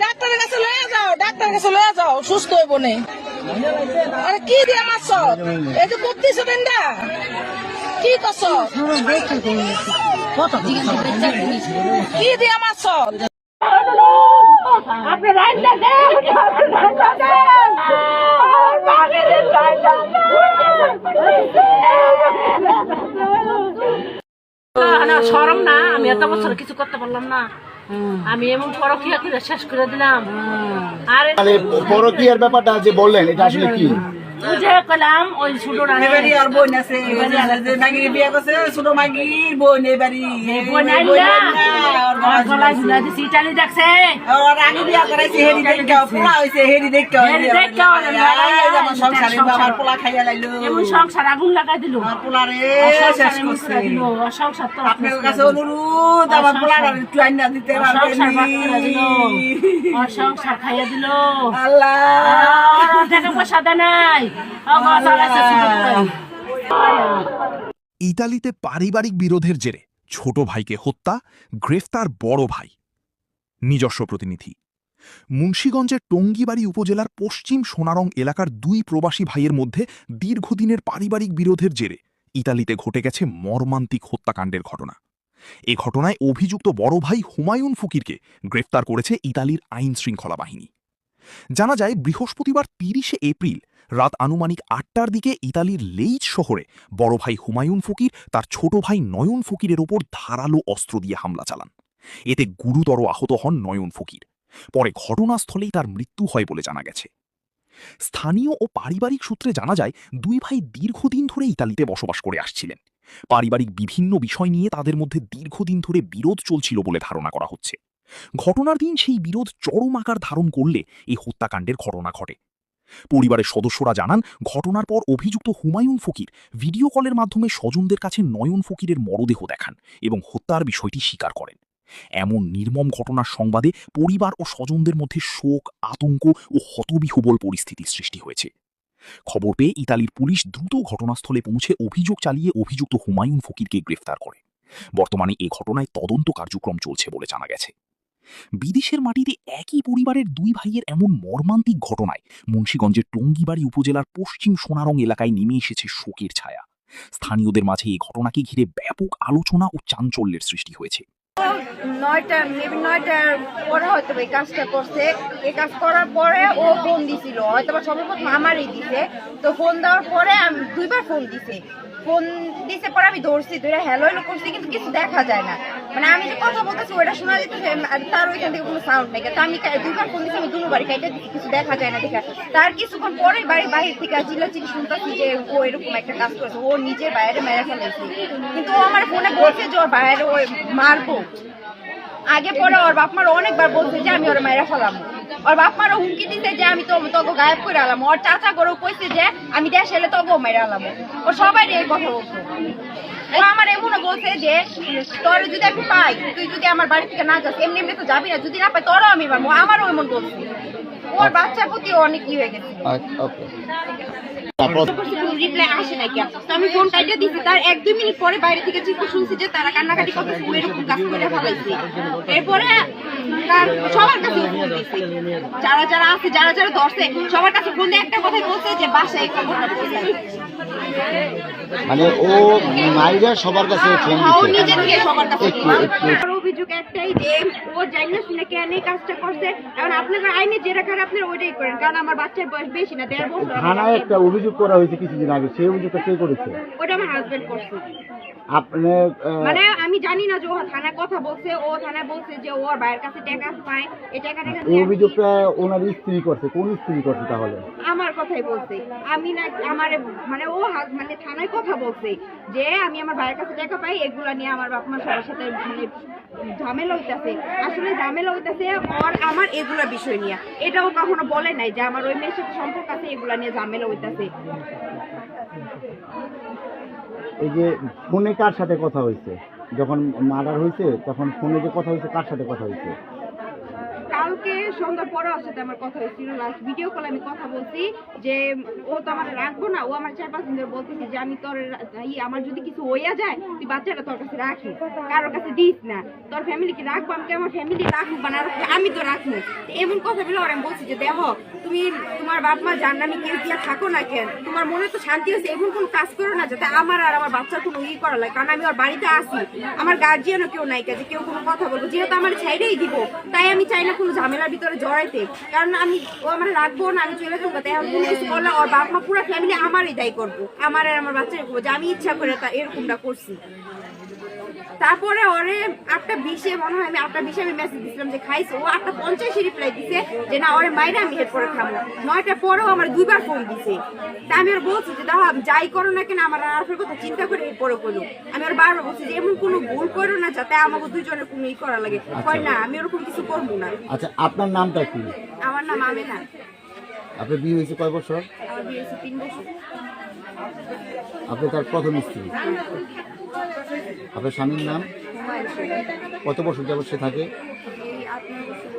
ডাক্তারের কাছে লয়ে যাও, ডাক্তারের কাছে লয়ে যাও, সুস্থ হইব নে। আরে কি দিয়ে মারছ? এই যে করতেছ বেন্দা, কি করছ? কি দিয়ে মারছ? আপনি রাইন্দা দেন, রাইন্দা দেন, বাগের রাইন্দা দেন। শরম না, আমি এত বছর কিছু করতে পারলাম না, আমি এমন পরকিয়া করে শেষ করে দিলাম। আরে পরকিয়ার ব্যাপারটা যে বললেন এটা আসলে কি? বুঝে কলাম ওই ছোট এবারে আর বোন আছে, নাগির বিয়ে করছে ছোট মাগির বোন, এবারে বোন আইলা আর গলায় ঝুলা দিছি, ইটালি দেখছে আর আগে বিয়ে করাইছে, হেরি দেখতে পোলা হইছে, হেরি দেখতে আমার সংসারে আমার পোলা খাইয়া লাইলো, এমন সংসার আগুন লাগাই দিল, আমার পোলারে শেষ করছে। সংসার তো আপনার কাছে অনুরোধ, আমার পোলার একটু আইনা দিতে পারবেন? সংসার খাইয়া দিল আল্লাহ, টাকা পয়সা দেয় নাই। ইতালিতে পারিবারিক বিরোধের জেরে ছোট ভাইকে হত্যা, গ্রেফতার বড় ভাই। নিজস্ব প্রতিনিধি। মুন্সিগঞ্জের টঙ্গিবাড়ি উপজেলার পশ্চিম সোনারং এলাকার দুই প্রবাসী ভাইয়ের মধ্যে দীর্ঘদিনের পারিবারিক বিরোধের জেরে ইতালিতে ঘটে গেছে মর্মান্তিক হত্যাকাণ্ডের ঘটনা। এ ঘটনায় অভিযুক্ত বড় ভাই হুমায়ুন ফকিরকে গ্রেফতার করেছে ইতালির আইন শৃঙ্খলা বাহিনী। জানা যায় বৃহস্পতিবার ৩০শে এপ্রিল রাত আনুমানিক ৮টার দিকে ইতালির লেইজ শহরে বড় ভাই হুমায়ুন ফকির তার ছোট ভাই নয়ন ফকিরের ওপর ধারালো অস্ত্র দিয়ে হামলা চালান। এতে গুরুতর আহত হন নয়ন ফকির। পরে ঘটনাস্থলেই তার মৃত্যু হয় বলে জানা গেছে। স্থানীয় ও পারিবারিক সূত্রে জানা যায় দুই ভাই দীর্ঘদিন ধরে ইতালিতে বসবাস করে আসছিলেন। পারিবারিক বিভিন্ন বিষয় নিয়ে তাদের মধ্যে দীর্ঘদিন ধরে বিরোধ চলছিল বলে ধারণা করা হচ্ছে। ঘটনার দিন সেই বিরোধ চরম আকার ধারণ করলে এই হত্যাকাণ্ডের ঘটনা ঘটে। পরিবারের সদস্যরা জানান, ঘটনার পর অভিযুক্ত হুমায়ুন ফকির ভিডিও কলের মাধ্যমে স্বজনদের কাছে নয়ন ফকিরের মরদেহ দেখান এবং হত্যার বিষয়টি স্বীকার করেন। এমন নির্মম ঘটনার সংবাদে পরিবার ও স্বজনদের মধ্যে শোক, আতঙ্ক ও হতবিহ্বল পরিস্থিতির সৃষ্টি হয়েছে। খবর পেয়ে ইতালির পুলিশ দ্রুত ঘটনাস্থলে পৌঁছে অভিযোগ চালিয়ে অভিযুক্ত হুমায়ুন ফকিরকে গ্রেফতার করে। বর্তমানে এ ঘটনায় তদন্ত কার্যক্রম চলছে বলে জানা গেছে। বিদেশের মাটিতে একই পরিবারের দুই ভাইয়ের এমন মর্মান্তিক ঘটনায় মুন্সিগঞ্জের টঙ্গিবাড়ি উপজেলার পশ্চিম সোনারং এলাকায় নেমে এসেছে শোকের ছায়া। স্থানীয়দের মাঝে এই ঘটনাকে ঘিরে ব্যাপক আলোচনা ও চাঞ্চল্যের সৃষ্টি হয়েছে। 9টার পরে হয়তো এই কাজটা করছে। এই কাজ করার পরে ও ফোন দিছিল, হয়তো সর্বপ্রথম আমারই দিছে। তো ফোন দেওয়ার পরে আমি দুইবার ফোন দিছে পরে আমি ধরছি, ধরে হ্যালো হ্যালো করছি, কিন্তু কিছু দেখা যায় না। মানে আমি যে কথা বলতেছি ওটা শোনা যেতেছে, তার ওইখান থেকে কোনো সাউন্ড নেই। তো আমি দুইবার ফোন দিচ্ছি, আমি দুটো বাড়ি কাইটা কিছু দেখা যায় না। দেখা তার কিছুক্ষণ পরে বাড়ির থেকে চিল্লাচিল্লি শুনতেছি যে ও এরকম একটা কাজ করেছে, ও নিজের বাইরে মেরে ফেলেছে। কিন্তু ও আমার ফোনে বলছে যে ওর বাইরে ওই মারবো। আগে পরে ওর বাপ মার অনেকবার বলছে যে আমি ওর মায়েরা ফেলাম। ওর বাপ মারও হুমকি দিতে যে আমি তোকে গায়েব করে আলাম। ওর চাচা গরু কইছে যে আমি দেশ এলে তোকেও মেরে আলাম। ও সবাই এই কথা বলছে। ও আমার এমনও বলছে যে তোর যদি আমি পাই, তুই যদি আমার বাড়ি থেকে না যাস, এমনি এমনি তো যাবি না, যদি না পাই তোরও আমি মারবো। আমারও এমন বলছে। ওর বাচ্চার প্রতি অনেক ই হয়ে গেছে। রিপ্লাই আসে নাকি, আমি ফোন কাটিয়ে দিচ্ছি। তার 1-2 মিনিট পরে বাইরে থেকে চিৎকার শুনছি যে তারা কান্নাকাটি করতে এরকম কাজ করে ফেলাইছে। এরপরে তার সবার কাছে ফোন দিচ্ছে, যারা যারা আছে, যারা যারা ধরছে সবার কাছে ফোন দিয়ে একটা কথাই বলছে যে বাসায় খবরটা বলছে। মানে ও মাইরা সবার কাছে ফোন দিচ্ছে, নিজে থেকে সবার কাছে। অভিযোগ একটাই যে ও জানি না শুনে কেন এই কাজটা করছে। এখন আপনারা আইনে যেটা করে আপনারা ওইটাই করেন, কারণ আমার বাচ্চার বয়স বেশি না, 1.5 বছর। থানায় একটা অভিযোগ করা হয়েছে কিছুদিন আগে, সেই অভিযোগটা কে করেছে? ওটা আমার হাজবেন্ড করছে। আপনার মানে আমি জানি না যে ও থানায় কথা বলছে, ও থানায় বলছে যে ওর ভাইয়ের কাছে টাকা পায়, এই টাকাটা এই অভিযোগটা ওনার স্ত্রী করছে। কোন স্ত্রী করছে তাহলে? আমার কথাই বলছে। আমি না আমার মানে ও মানে থানায় কথা বলছে যে আমি আমার ভাইয়ের কাছে টাকা পাই, এগুলা নিয়ে আমার বাপ মা সবার সাথে মানে ঝামেলা হইতাছে। আসলে ঝামেলা হইতাছে আর আমার এগুলা বিষয় নিয়ে। এটাও কখনো বলে নাই যে আমার ওই মেয়ের সাথে সম্পর্ক আছে, এগুলা নিয়ে ঝামেলা হইতাছে। এই যে ফোনে কার সাথে কথা হয়েছে যখন মার্ডার হয়েছে, তখন ফোনে যে কথা হয়েছে কার সাথে কথা হয়েছে? কালকে সন্ধ্যার পরে ওর সাথে আমার কথা হয়েছিল, লাস্ট ভিডিও কলে আমি কথা বলছি যে ও তো আমার রাখবো না, ও আমার 4-5 দিন ধরে বলতেছি যে আমি তোর আমার যদি কিছু হইয়া যায় তুই বাচ্চাটা তোর কাছে রাখিস, কারোর কাছে দিস না, তোর ফ্যামিলিকে রাখবো, আমি আমার ফ্যামিলি রাখবো বা না রাখবো আমি তো রাখবো। এমন কথা বলে ওর আমি বলছি যে দেখো তুমি তোমার বাপ মা জান আমি কেউ দিয়া থাকো না কেন, তোমার মনে তো শান্তি হচ্ছে, এমন কোনো কাজ করো না যাতে আমার আর আমার বাচ্চার কোনো ই করা লাগে, কারণ আমি ওর বাড়িতে আসি, আমার গার্জিয়ানও কেউ নাই কাজে কেউ কোনো কথা বলবো, যেহেতু আমার ছাইড়েই দিব তাই আমি চাই না কোনো ঝামেলার ভিতরে জড়াইতে, কারণ আমি ও আমার রাখবো না, আমি চলে যাবো, তাই কোনো কিছু করলে ওর বাপ মা পুরো ফ্যামিলি আমারই দায়ী করবো, আমার আর আমার বাচ্চাকে করবো যে আমি ইচ্ছা করে তা এরকমটা করছি। তারপরে ওরে 8:20 মনে হয় আমি 8:20 আমি মেসেজ দিছিলাম যে খাইছো, ও 8:50 রিপ্লাই দিছে যে না ওরে মাইরা আমি হেড করে খাবো, 9টার পরেও আমার 2বার ফোন দিছে। তা আমি ওর বলছি যে দেখো যাই করো না কেন আমার আরফের কথা চিন্তা করে এরপরে করলো, আমি ওর বারবার বলছি যে এমন কোনো ভুল করো না যাতে আমাকে দুইজনের কোনো ই করা লাগে, কয় না আমি ওরকম কিছু করবো না। আচ্ছা আপনার নামটা কি? আমার নাম আমেনা। আপনার বিয়ে হয়েছে কয় বছর? আমার বিয়ে হয়েছে 3 বছর। আপনি তার প্রথম স্ত্রী। আপনার স্বামীর নাম? হুমায়ুন। কত বছর যাবত সে থাকে? এই 8-9 বছর।